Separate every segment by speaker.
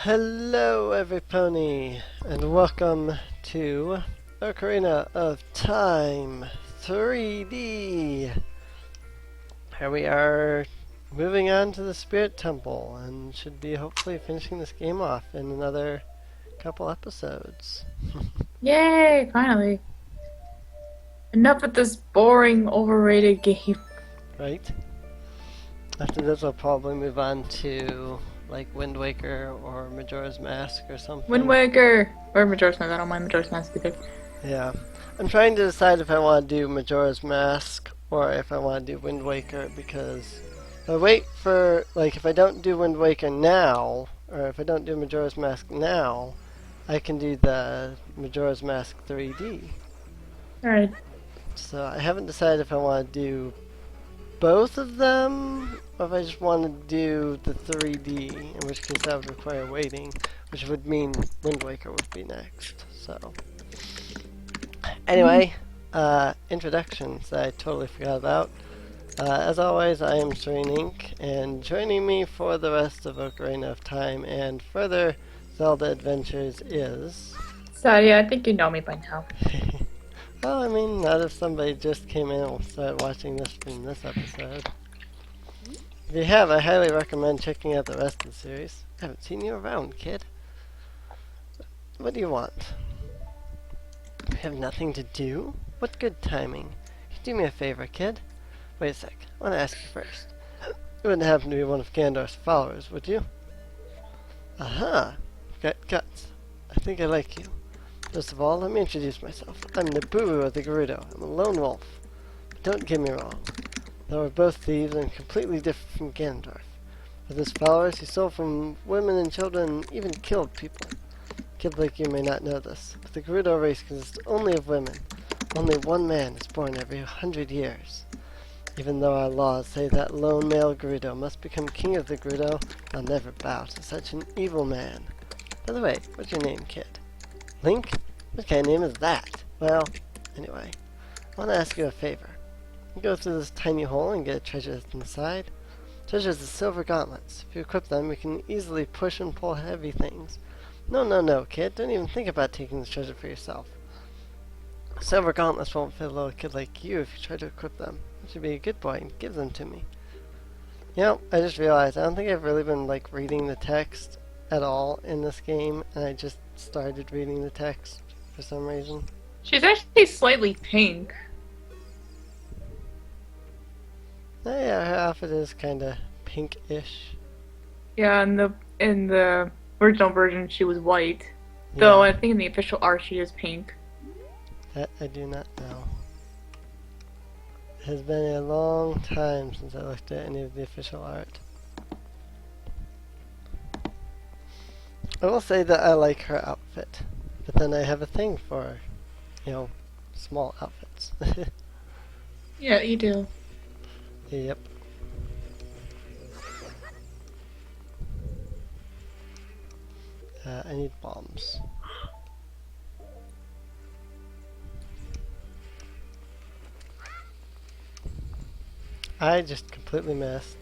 Speaker 1: Hello, everypony, and welcome to Ocarina of Time 3D. Here we are moving on to the Spirit Temple and should be hopefully finishing this game off in another couple episodes.
Speaker 2: Yay, finally. Enough with this boring, overrated game.
Speaker 1: Right? After this, we'll probably move on to like Wind Waker or Majora's Mask or
Speaker 2: Wind
Speaker 1: something.
Speaker 2: Waker! Or Majora's Mask, I don't mind Majora's Mask either.
Speaker 1: Yeah. I'm trying to decide if I want to do Majora's Mask or if I want to do Wind Waker because if I wait for, like, if I don't do Wind Waker now, or if I don't do Majora's Mask now, I can do the Majora's Mask 3D.
Speaker 2: Alright.
Speaker 1: So I haven't decided if I want to do both of them or if I just want to do the 3D, in which case that would require waiting, which would mean Wind Waker would be next. So. Anyway, introductions that I totally forgot about. As always, I am Serene, and joining me for the rest of Ocarina of Time and further Zelda adventures is...
Speaker 2: Sadia, I think you know me by now.
Speaker 1: Well, I mean, not if somebody just came in and started watching this from this episode. If you have, I highly recommend checking out the rest of the series. I haven't seen you around, kid. What do you want? You have nothing to do? What good timing. You do me a favor, kid. Wait a sec. I want to ask you first. You wouldn't happen to be one of Gandorf's followers, would you? Aha! Got guts. I think I like you. First of all, let me introduce myself. I'm Naboo of the Gerudo. I'm a lone wolf. But don't get me wrong. Though we're both thieves and completely different from Gandorf. With his followers, he stole from women and children and even killed people. Kid like you may not know this, but the Gerudo race consists only of women. Only one man is born every 100 years. Even though our laws say that lone male Gerudo must become king of the Gerudo, I'll never bow to such an evil man. By the way, what's your name, kid? Link? What kind of name is that? Well, anyway, I want to ask you a favor. You go through this tiny hole and get a treasure that's inside. Treasures are silver gauntlets. If you equip them, you can easily push and pull heavy things. No, kid. Don't even think about taking this treasure for yourself. Silver gauntlets won't fit a little kid like you if you try to equip them. You should be a good boy and give them to me. You know, I just realized I don't think I've really been, like, reading the text at all in this game, and I just started reading the text for some reason.
Speaker 2: She's actually slightly pink.
Speaker 1: Oh, yeah, her outfit is kind of pink-ish.
Speaker 2: Yeah, in the original version she was white. Though
Speaker 1: Yeah,
Speaker 2: I think in the official art she is pink.
Speaker 1: that I do not know. It has been a long time since I looked at any of the official art. I will say that I like her outfit, but then I have a thing for, small outfits.
Speaker 2: Yeah, you do.
Speaker 1: Yep. I need bombs. I just completely missed.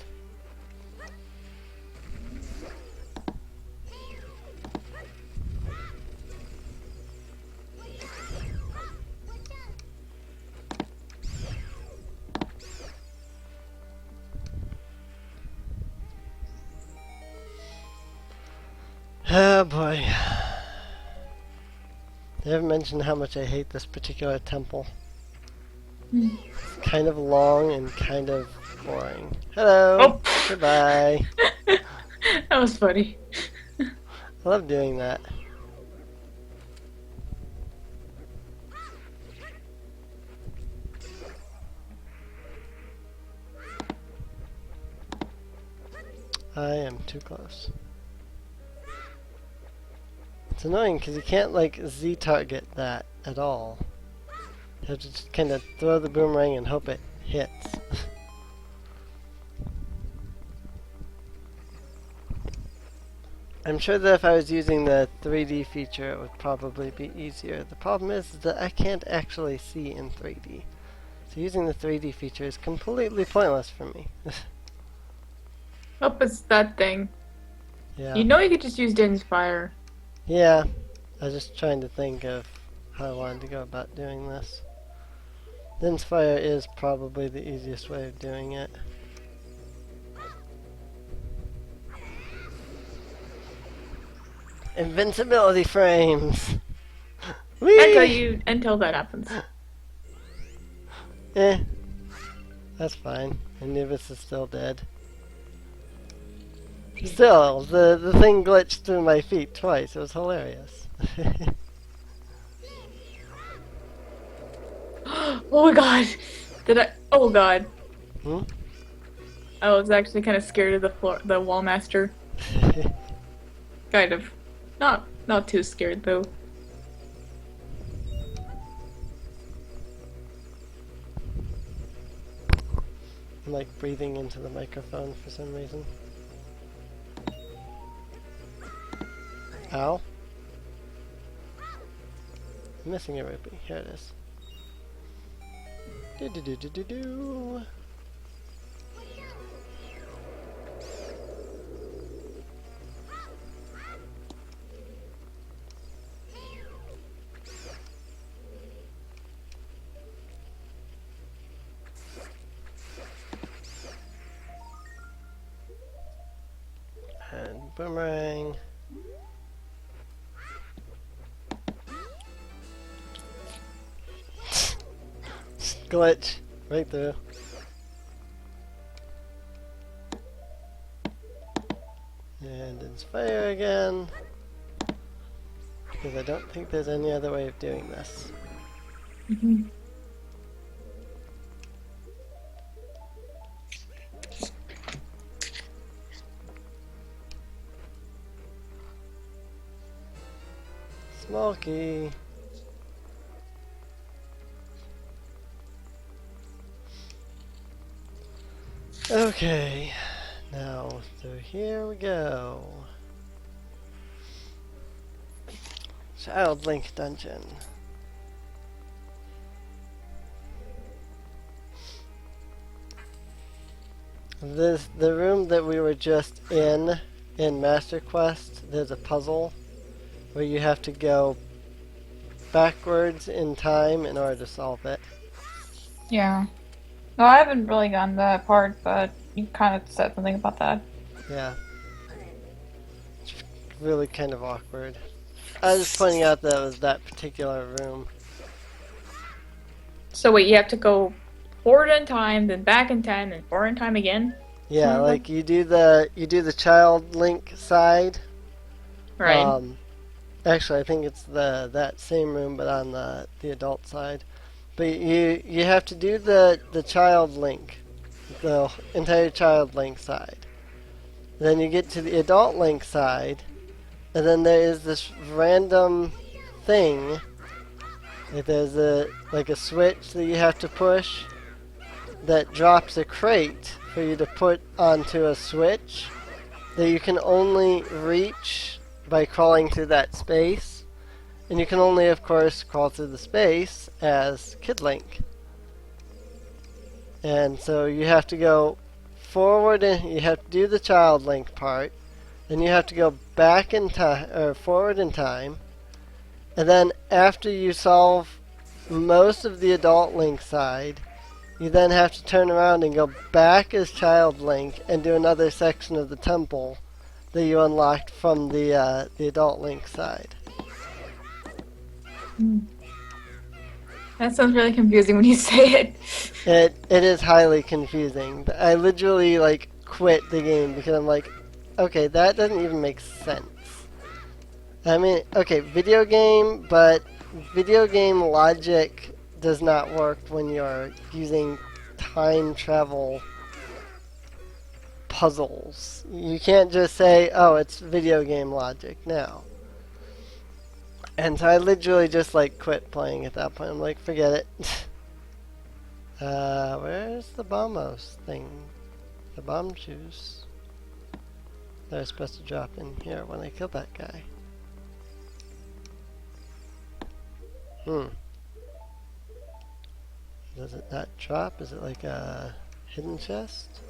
Speaker 1: Oh boy. I haven't mentioned how much I hate this particular temple.
Speaker 2: Hmm.
Speaker 1: It's kind of long and kind of boring. Hello!
Speaker 2: Oh!
Speaker 1: Goodbye.
Speaker 2: That was funny.
Speaker 1: I love doing that. I am too close. It's annoying because you can't, like, Z-target that at all. You have to just kind of throw the boomerang and hope it hits. I'm sure that if I was using the 3D feature, it would probably be easier. The problem is that I can't actually see in 3D. So using the 3D feature is completely pointless for me.
Speaker 2: Oh, it's that thing.
Speaker 1: Yeah.
Speaker 2: You know you could just use Din's fire.
Speaker 1: Yeah. I was just trying to think of how I wanted to go about doing this. Thin's fire is probably the easiest way of doing it. Invincibility frames! Whee!
Speaker 2: Until that happens.
Speaker 1: Eh, that's fine. Anubis is still dead. Still, the thing glitched through my feet twice. It was hilarious.
Speaker 2: Oh my god! Did I? Oh god!
Speaker 1: Hmm?
Speaker 2: I was actually kind of scared of the wall master. Kind of. Not too scared though.
Speaker 1: I'm like breathing into the microphone for some reason. Ow. I'm missing a rupee. Here it is. Do do do do do do. And boomerang. Glitch. Right through. And inspire again. Because I don't think there's any other way of doing this. Smokey. Okay, now through here we go. Child Link Dungeon. The room that we were just in Master Quest, there's a puzzle where you have to go backwards in time in order to solve it.
Speaker 3: Yeah. No, I haven't really gotten that part, but you kind of said something about that.
Speaker 1: Yeah. It's really kind of awkward. I was just pointing out that it was that particular room.
Speaker 2: So wait, you have to go forward in time, then back in time, then forward in time again?
Speaker 1: Yeah, like you do the child link side.
Speaker 2: Right.
Speaker 1: Actually, I think it's that same room, but on the adult side. But you have to do the child link, the entire child link side. Then you get to the adult link side, and then there is this random thing. Like there's a switch that you have to push that drops a crate for you to put onto a switch that you can only reach by crawling through that space. And you can only, of course, crawl through the space as Kid Link. And so you have to go forward, and you have to do the Child Link part. Then you have to go back in time, or forward in time. And then after you solve most of the Adult Link side, you then have to turn around and go back as Child Link and do another section of the temple that you unlocked from the Adult Link side.
Speaker 3: That sounds really confusing when you say it.
Speaker 1: It is highly confusing. I literally quit the game because I'm like, okay, that doesn't even make sense. I mean, okay, video game, but video game logic does not work when you're using time travel puzzles. You can't just say, oh, it's video game logic now. And so I literally just quit playing at that point. I'm like, forget it. Where's the bombos thing? The bomb juice. They're supposed to drop in here when I kill that guy. Does it not drop? Is it like a hidden chest?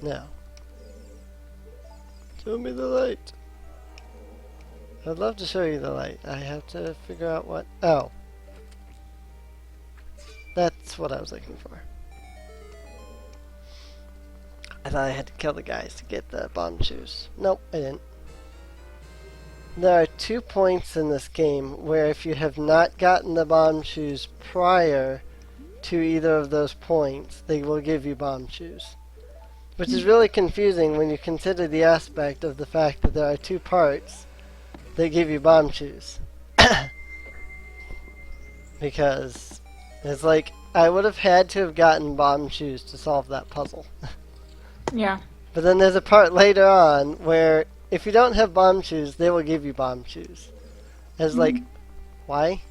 Speaker 1: No. Show me the light. I'd love to show you the light. I have to figure out what... Oh. That's what I was looking for. I thought I had to kill the guys to get the bomb shoes. Nope, I didn't. There are 2 points in this game where if you have not gotten the bomb shoes prior to either of those points, they will give you bomb shoes. Which is really confusing when you consider the aspect of the fact that there are 2 parts that give you bomb shoes. Because it's like, I would have had to have gotten bomb shoes to solve that puzzle.
Speaker 2: Yeah.
Speaker 1: But then there's a part later on where if you don't have bomb shoes, they will give you bomb shoes. It's like, why?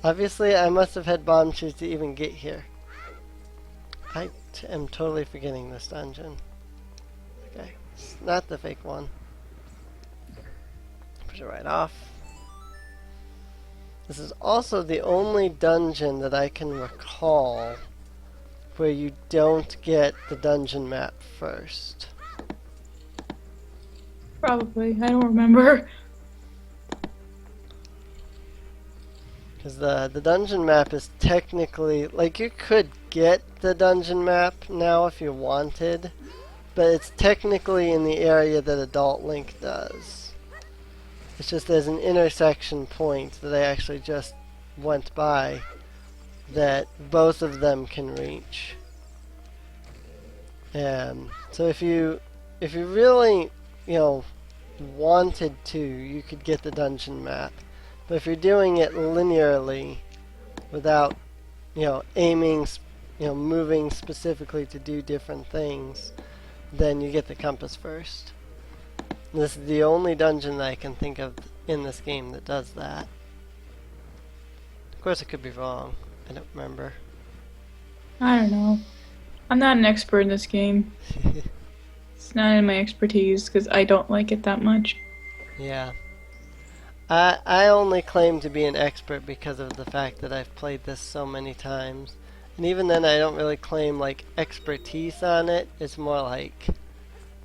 Speaker 1: Obviously, I must have had bomb shoes to even get here. I am totally forgetting this dungeon. Okay, it's not the fake one. Push it right off. This is also the only dungeon that I can recall where you don't get the dungeon map first.
Speaker 2: Probably. I don't remember.
Speaker 1: Because the dungeon map is technically, like, you could get the dungeon map now if you wanted, but it's technically in the area that Adult Link does. It's just there's an intersection point that I actually just went by that both of them can reach. So if you really, wanted to, you could get the dungeon map. But if you're doing it linearly, without, aiming, moving specifically to do different things, then you get the compass first. This is the only dungeon that I can think of in this game that does that. Of course, I could be wrong. I don't remember.
Speaker 2: I don't know. I'm not an expert in this game. It's not in my expertise because I don't like it that much.
Speaker 1: Yeah. I only claim to be an expert because of the fact that I've played this so many times. And even then I don't really claim like expertise on it. It's more like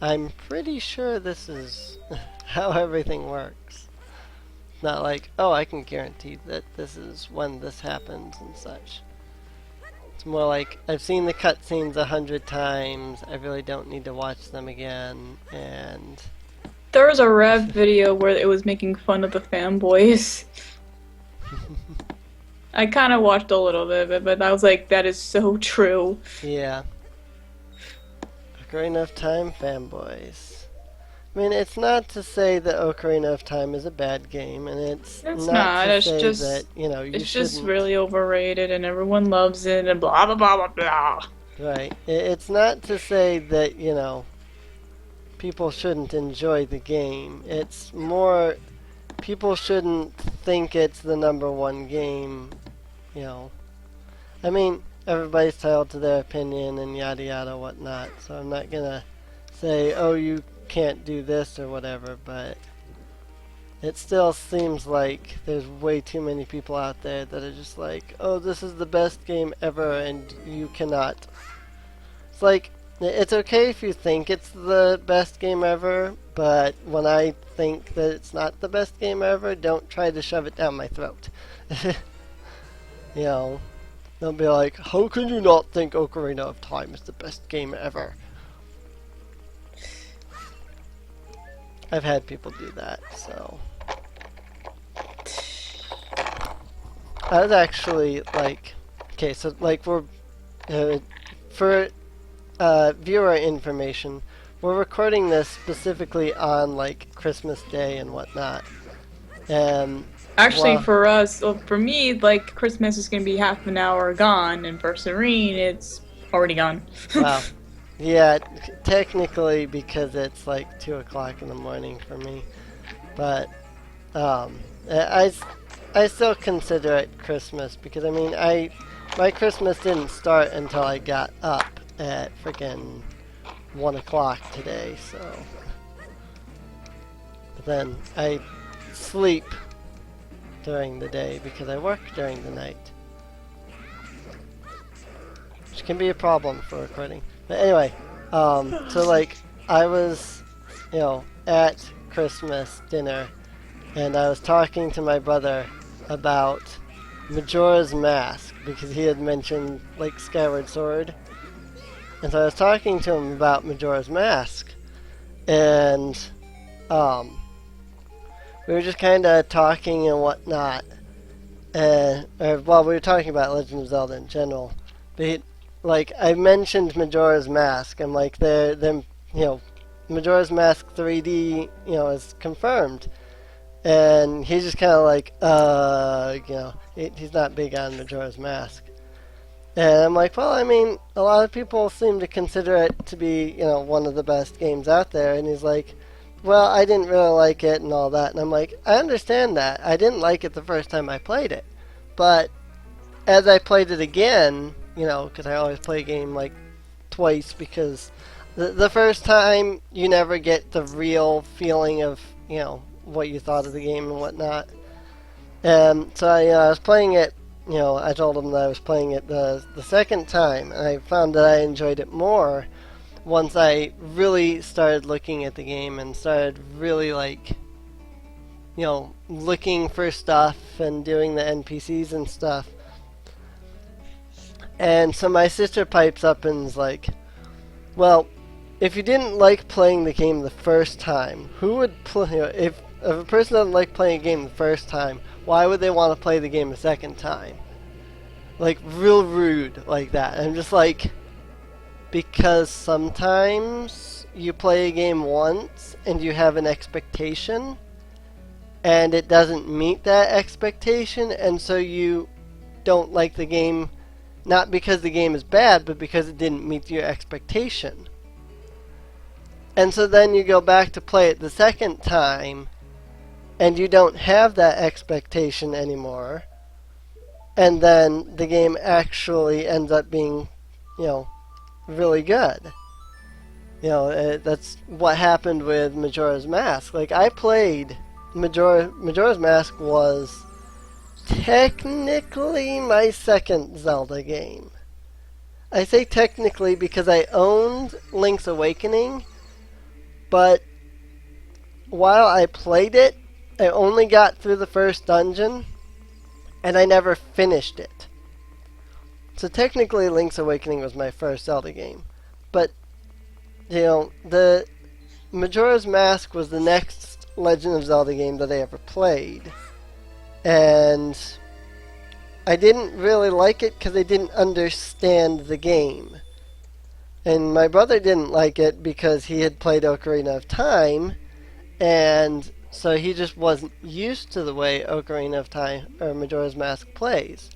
Speaker 1: I'm pretty sure this is how everything works. It's not like, oh, I can guarantee that this is when this happens and such. It's more like I've seen the cutscenes 100 times. I really don't need to watch them again. And
Speaker 2: There was a Rev video where it was making fun of the fanboys. I kind of watched a little bit of it, but I was like, that is so true.
Speaker 1: yeah. Ocarina of Time fanboys. I mean, it's not to say that Ocarina of Time is a bad game, and it's not to
Speaker 2: It's
Speaker 1: say
Speaker 2: just
Speaker 1: that, you
Speaker 2: it's just
Speaker 1: shouldn't.
Speaker 2: really overrated, and everyone loves it, and blah blah blah blah blah.
Speaker 1: Right. It's not to say that, people shouldn't enjoy the game. It's more, people shouldn't think it's the #1 game, I mean, everybody's entitled to their opinion and yada yada whatnot, so I'm not gonna say, oh, you can't do this or whatever, but it still seems like there's way too many people out there that are just like, oh, this is the best game ever and you cannot. It's like, it's okay if you think it's the best game ever, but when I think that it's not the best game ever, don't try to shove it down my throat. Don't be like, how can you not think Ocarina of Time is the best game ever? I've had people do that, so. I was actually like, okay, so like for viewer information, we're recording this specifically on like Christmas Day and whatnot.
Speaker 2: Actually,
Speaker 1: well,
Speaker 2: for us, well, for me, like Christmas is gonna be half an hour gone, and for Serene, it's already gone.
Speaker 1: wow. Yeah, technically because it's like 2 o'clock in the morning for me, but I still consider it Christmas because I mean my Christmas didn't start until I got up at freaking 1 o'clock today, so. But then I sleep during the day because I work during the night, which can be a problem for recording. But anyway, so like I was at Christmas dinner, and I was talking to my brother about Majora's Mask because he had mentioned like Skyward Sword, and so I was talking to him about Majora's Mask, and um, we were just kind of talking and whatnot, well, we were talking about Legend of Zelda in general, but like I mentioned Majora's Mask, and like Majora's Mask 3D, is confirmed. And he's just kind of like, he's not big on Majora's Mask. And I'm like, well, I mean, a lot of people seem to consider it to be, one of the best games out there. And he's like, well, I didn't really like it and all that. And I'm like, I understand that. I didn't like it the first time I played it. But as I played it again, because I always play a game like twice because the first time you never get the real feeling of, what you thought of the game and whatnot. And so I was playing it, I told him that I was playing it the second time, and I found that I enjoyed it more once I really started looking at the game and started really, like, looking for stuff and doing the NPCs and stuff. And so my sister pipes up and is like, well, if you didn't like playing the game the first time, who would play, if a person doesn't like playing a game the first time, why would they want to play the game a second time? Like, real rude like that. I'm just like, because sometimes you play a game once and you have an expectation and it doesn't meet that expectation, and so you don't like the game, not because the game is bad, but because it didn't meet your expectation. And so then you go back to play it the second time and you don't have that expectation anymore, and then the game actually ends up being, really good. That's what happened with Majora's Mask. Like, I played Majora's Mask was technically my second Zelda game. I say technically because I owned Link's Awakening, but while I played it, I only got through the first dungeon, and I never finished it. So technically, Link's Awakening was my first Zelda game. But, the Majora's Mask was the next Legend of Zelda game that I ever played. And I didn't really like it because I didn't understand the game. And my brother didn't like it because he had played Ocarina of Time, and so he just wasn't used to the way Ocarina of Time or Majora's Mask plays.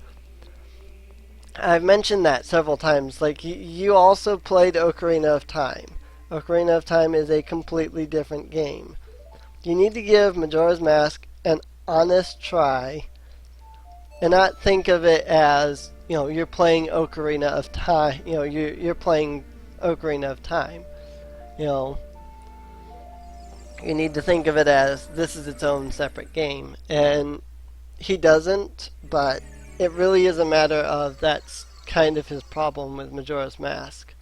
Speaker 1: I've mentioned that several times. Like, you also played Ocarina of Time. Ocarina of Time is a completely different game. You need to give Majora's Mask an honest try and not think of it as, you're playing Ocarina of Time. You're playing Ocarina of Time. You need to think of it as this is its own separate game. And he doesn't, but it really is a matter of that's kind of his problem with Majora's Mask.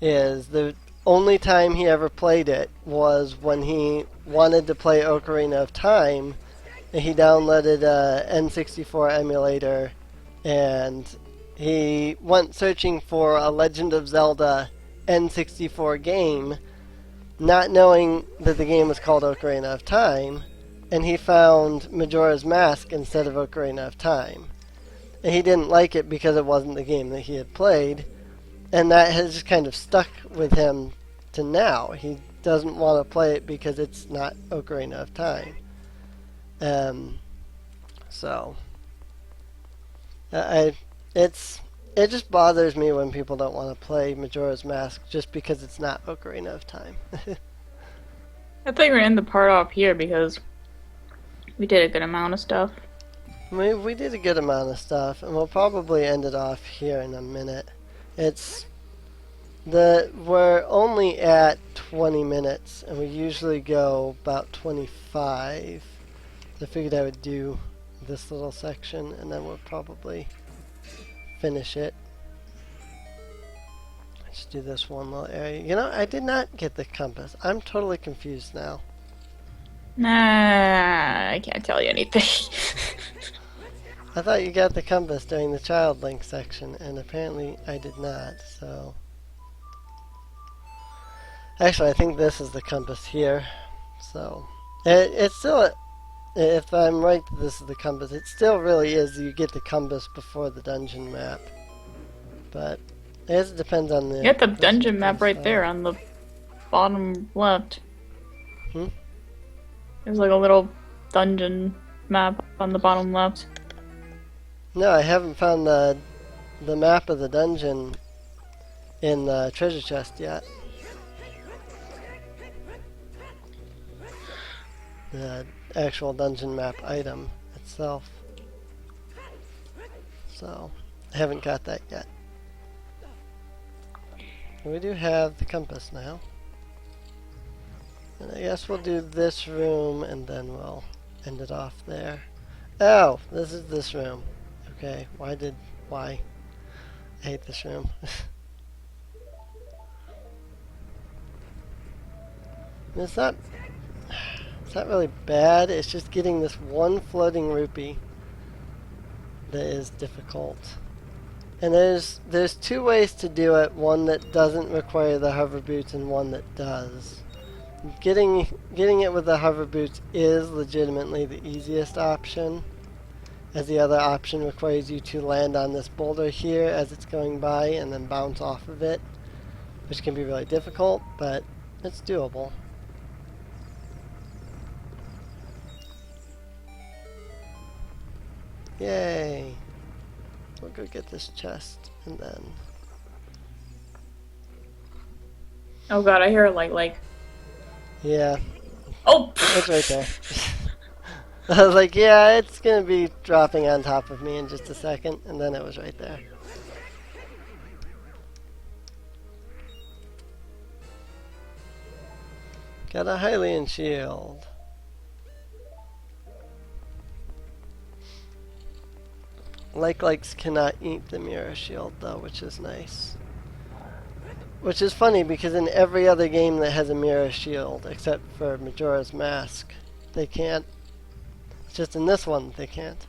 Speaker 1: Is the only time he ever played it was when he wanted to play Ocarina of Time, and he downloaded a N64 emulator, and he went searching for a Legend of Zelda N64 game, not knowing that the game was called Ocarina of Time, and he found Majora's Mask instead of Ocarina of Time. And he didn't like it because it wasn't the game that he had played, and that has just kind of stuck with him to now. He doesn't want to play it because it's not Ocarina of Time. So it just bothers me when people don't want to play Majora's Mask just because it's not Ocarina of Time.
Speaker 2: I thought you were in the part off here because we did a good amount of stuff.
Speaker 1: We did a good amount of stuff, and we'll probably end it off here in a minute. We're only at 20 minutes, and we usually go about 25. I figured I would do this little section, and then we'll probably finish it. Just do this one little area. You know, I did not get the compass. I'm totally confused now.
Speaker 2: Nah, I can't tell you anything.
Speaker 1: I thought you got the compass during the Child Link section, and apparently I did not, so... Actually, I think this is the compass here. So, it's still... If I'm right that this is the compass, it still really is. You get the compass before the dungeon map. But, I guess it depends on the...
Speaker 2: You got the dungeon map right there on the bottom left. There's like a little dungeon map on the bottom left.
Speaker 1: No, I haven't found the map of the dungeon in the treasure chest yet. The actual dungeon map item itself. So, I haven't got that yet. We do have the compass now. And I guess we'll do this room and then we'll end it off there. Oh, this is this room. Okay, why? I hate this room. It's not really bad, it's just getting this one floating rupee that is difficult. And there's two ways to do it, one that doesn't require the hover boots and one that does. Getting it with the hover boots is legitimately the easiest option, as the other option requires you to land on this boulder here as it's going by and then bounce off of it, which can be really difficult, but it's doable. Yay! We'll go get this chest and then...
Speaker 2: Oh god, I hear a light like.
Speaker 1: Yeah,
Speaker 2: Oh!
Speaker 1: it's right there. I was like, yeah, it's gonna be dropping on top of me in just a second, and then it was right there. Got a Hylian shield. Likes cannot eat the mirror shield though, which is nice. Which is funny because in every other game that has a mirror shield, except for Majora's Mask, they can't. It's just in this one they can't.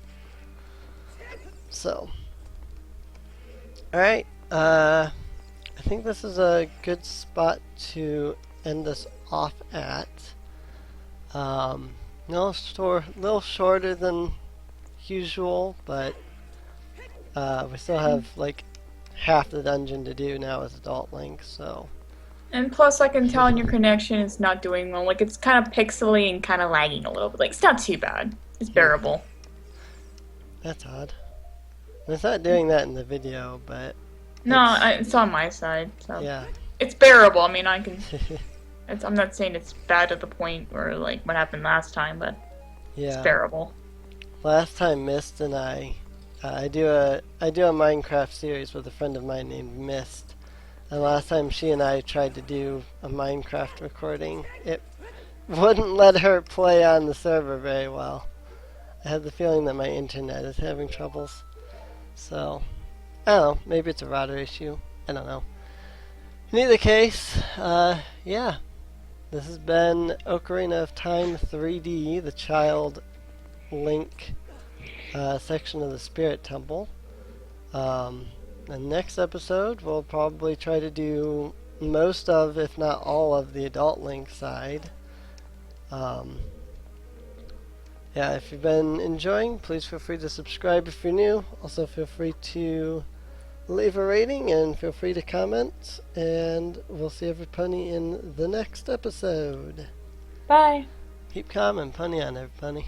Speaker 1: So, alright, I think this is a good spot to end this off at. Little shorter than usual, but we still have like half the dungeon to do now as Adult Link, so.
Speaker 2: And plus, I can tell on your connection it's not doing well. Like, it's kind of pixely and kind of lagging a little bit. Like, it's not too bad. It's bearable.
Speaker 1: That's odd. It's not doing that in the video, but...
Speaker 2: No, it's on my side, so...
Speaker 1: Yeah.
Speaker 2: It's bearable. I mean, I can... I'm not saying it's bad to the point where, like, what happened last time, but
Speaker 1: Yeah.
Speaker 2: it's bearable.
Speaker 1: Last time Mist and I do a Minecraft series with a friend of mine named Mist. And last time she and I tried to do a Minecraft recording, it wouldn't let her play on the server very well. I have the feeling that my internet is having troubles. So, I don't know, maybe it's a router issue. I don't know. In either case, yeah. This has been Ocarina of Time 3D, the Child Link section of the Spirit Temple. The next episode, we'll probably try to do most of, if not all of, the Adult Link side. Yeah, if you've been enjoying, please feel free to subscribe if you're new. Also, feel free to leave a rating and feel free to comment. And we'll see everybody in the next episode.
Speaker 2: Bye.
Speaker 1: Keep calm and punny on everybody.